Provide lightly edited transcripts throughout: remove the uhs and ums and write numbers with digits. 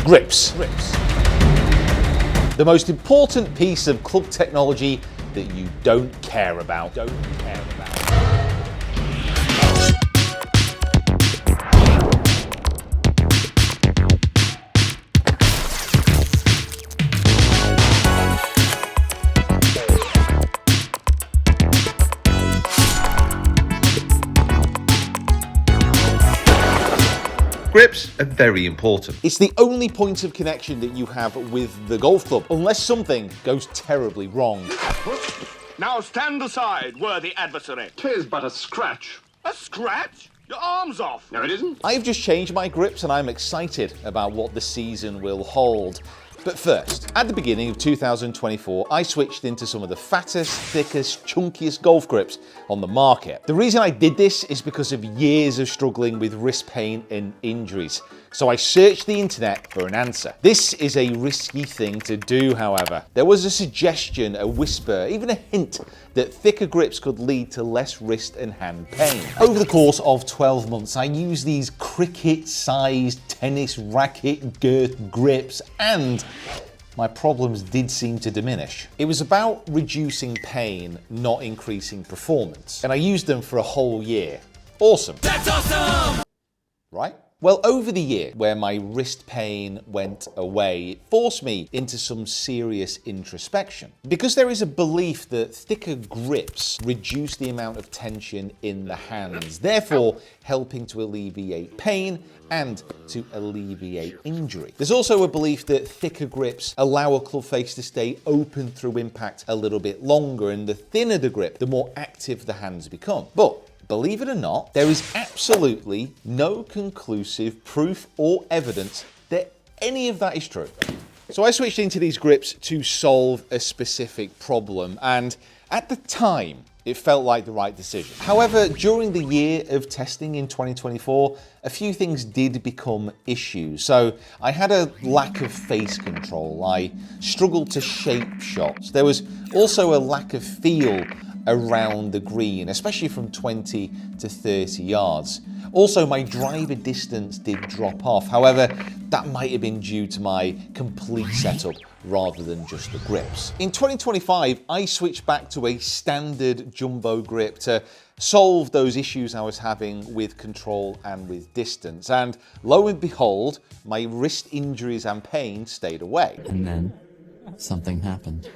Grips. The most important piece of club technology that you don't care about. Grips are very important. It's the only point of connection that you have with the golf club, unless something goes terribly wrong. Now stand aside, worthy adversary. 'Tis but a scratch. A scratch? Your arm's off. No, it isn't. I've just changed my grips and I'm excited about what the season will hold. But first, at the beginning of 2024, I switched into some of the fattest, thickest, chunkiest golf grips on the market. The reason I did this is because of years of struggling with wrist pain and injuries. So I searched the internet for an answer. This is a risky thing to do, however. There was a suggestion, a whisper, even a hint that thicker grips could lead to less wrist and hand pain. Over the course of 12 months, I used these cricket-sized tennis racket girth grips and my problems did seem to diminish. It was about reducing pain, not increasing performance. And I used them for a whole year. Awesome. That's awesome! Right? Well, over the year where my wrist pain went away, it forced me into some serious introspection. Because there is a belief that thicker grips reduce the amount of tension in the hands, therefore helping to alleviate pain and to alleviate injury. There's also a belief that thicker grips allow a club face to stay open through impact a little bit longer, and the thinner the grip, the more active the hands become. But believe it or not, there is absolutely no conclusive proof or evidence that any of that is true. So I switched into these grips to solve a specific problem, and at the time, it felt like the right decision. However, during the year of testing in 2024, a few things did become issues. So I had a lack of face control. I struggled to shape shots. There was also a lack of feel around the green, especially from 20 to 30 yards. Also, my driver distance did drop off. However, that might have been due to my complete setup rather than just the grips. In 2025, I switched back to a standard jumbo grip to solve those issues I was having with control and with distance. And lo and behold, my wrist injuries and pain stayed away. And then something happened.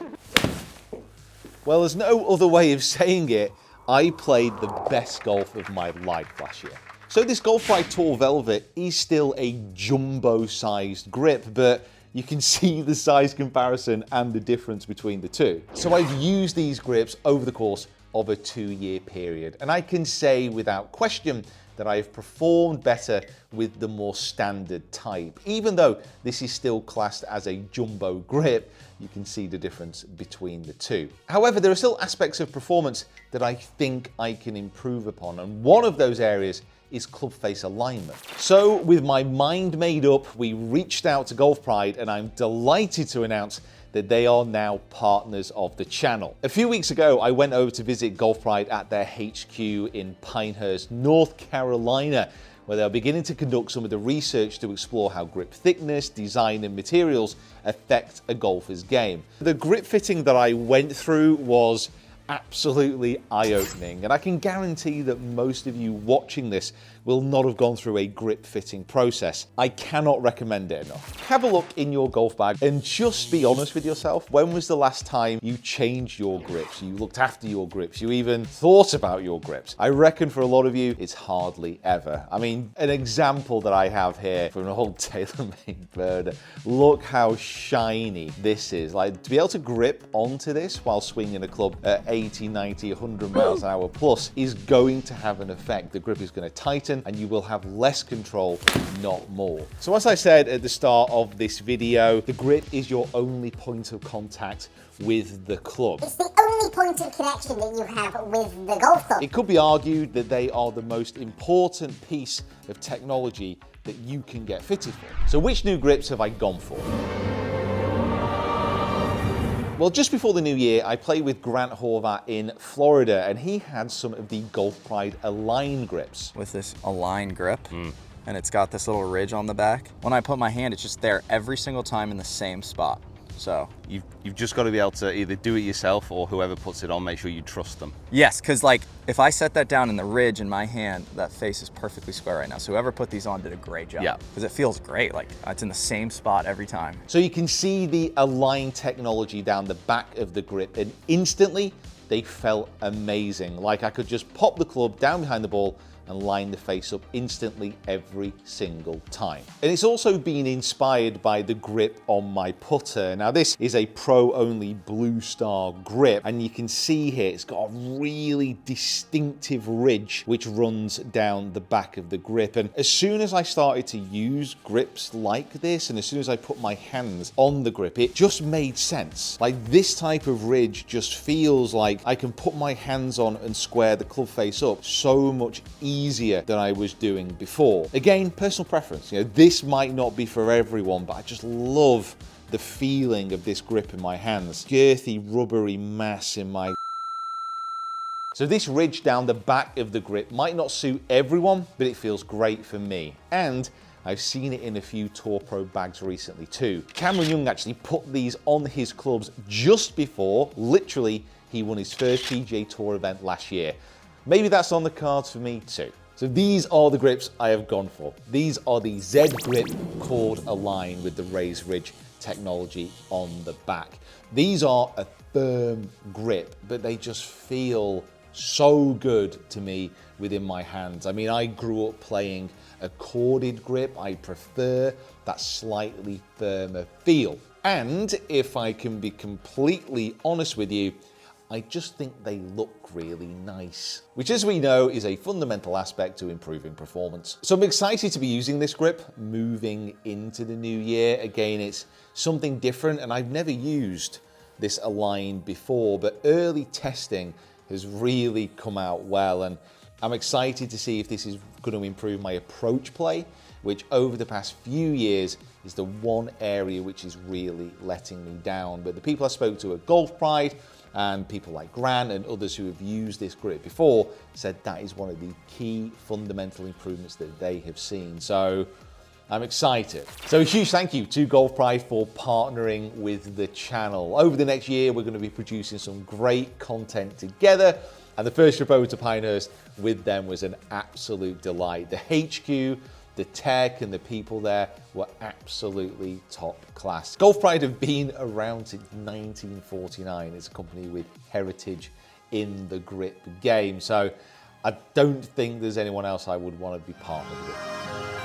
Well, there's no other way of saying it. I played the best golf of my life last year. So this Golf Pride Tour Velvet is still a jumbo-sized grip, but you can see the size comparison and the difference between the two. So I've used these grips over the course of a 2-year period, and I can say without question that I have performed better with the more standard type. Even though this is still classed as a jumbo grip, you can see the difference between the two. However, there are still aspects of performance that I think I can improve upon, and one of those areas is club face alignment. So with my mind made up, we reached out to Golf Pride, and I'm delighted to announce that they are now partners of the channel. A few weeks ago, I went over to visit Golf Pride at their HQ in Pinehurst, North Carolina, where they're beginning to conduct some of the research to explore how grip thickness, design, and materials affect a golfer's game. The grip fitting that I went through was absolutely eye-opening, and I can guarantee that most of you watching this will not have gone through a grip fitting process. I cannot recommend it enough. Have a look in your golf bag and just be honest with yourself. When was the last time you changed your grips, you looked after your grips, you even thought about your grips? I reckon for a lot of you, it's hardly ever. I mean, an example that I have here from an old TaylorMade Burner. Look how shiny this is. Like, to be able to grip onto this while swinging a club at 80, 90, 100 miles an hour plus is going to have an effect. The grip is going to tighten and you will have less control, not more. So as I said at the start of this video, the grip is your only point of contact with the club. It's the only point of connection that you have with the golf club. It could be argued that they are the most important piece of technology that you can get fitted for. So which new grips have I gone for? Well, just before the new year, I played with Grant Horvat in Florida, and he had some of the Golf Pride Align grips. With this Align grip, and it's got this little ridge on the back. When I put my hand, it's just there every single time in the same spot. So You've just got to be able to either do it yourself or whoever puts it on, make sure you trust them. yes, because like if I set that down in the ridge in my hand, that face is perfectly square right now. So whoever put these on did a great job. Yeah. Because it feels great. Like it's in the same spot every time. So you can see the Align technology down the back of the grip, and instantly they felt amazing. Like I could just pop the club down behind the ball and line the face up instantly every single time. And it's also been inspired by the grip on my putter. Now this is a pro-only Blue Star grip, and you can see here it's got a really distinctive ridge which runs down the back of the grip. And as soon as I started to use grips like this, and as soon as I put my hands on the grip, it just made sense. Like this type of ridge just feels like I can put my hands on and square the club face up so much easier than I was doing before. Again, personal preference. You know, this might not be for everyone, but I just love the feeling of this grip in my hands. Girthy, rubbery mass in my... So this ridge down the back of the grip might not suit everyone, but it feels great for me. And I've seen it in a few Tour Pro bags recently too. Cameron Young actually put these on his clubs just before, literally, he won his first PGA Tour event last year. Maybe that's on the cards for me too. So these are the grips I have gone for. These are the Z Grip Cord Align with the raised ridge technology on the back. These are a firm grip, but they just feel so good to me within my hands. I mean, I grew up playing a corded grip. I prefer that slightly firmer feel. And if I can be completely honest with you, I just think they look really nice, which as we know is a fundamental aspect to improving performance. So I'm excited to be using this grip moving into the new year. Again, it's something different and I've never used this Align before, but early testing has really come out well, and I'm excited to see if this is going to improve my approach play, which over the past few years is the one area which is really letting me down. But the people I spoke to at Golf Pride and people like Grant and others who have used this grip before said that is one of the key fundamental improvements that they have seen. So I'm excited. So a huge thank you to Golf Pride for partnering with the channel. Over the next year, we're going to be producing some great content together. And the first trip over to Pinehurst with them was an absolute delight. The HQ, the tech and the people there were absolutely top class. Golf Pride have been around since 1949. It's a company with heritage in the grip game. So I don't think there's anyone else I would want to be partnered with.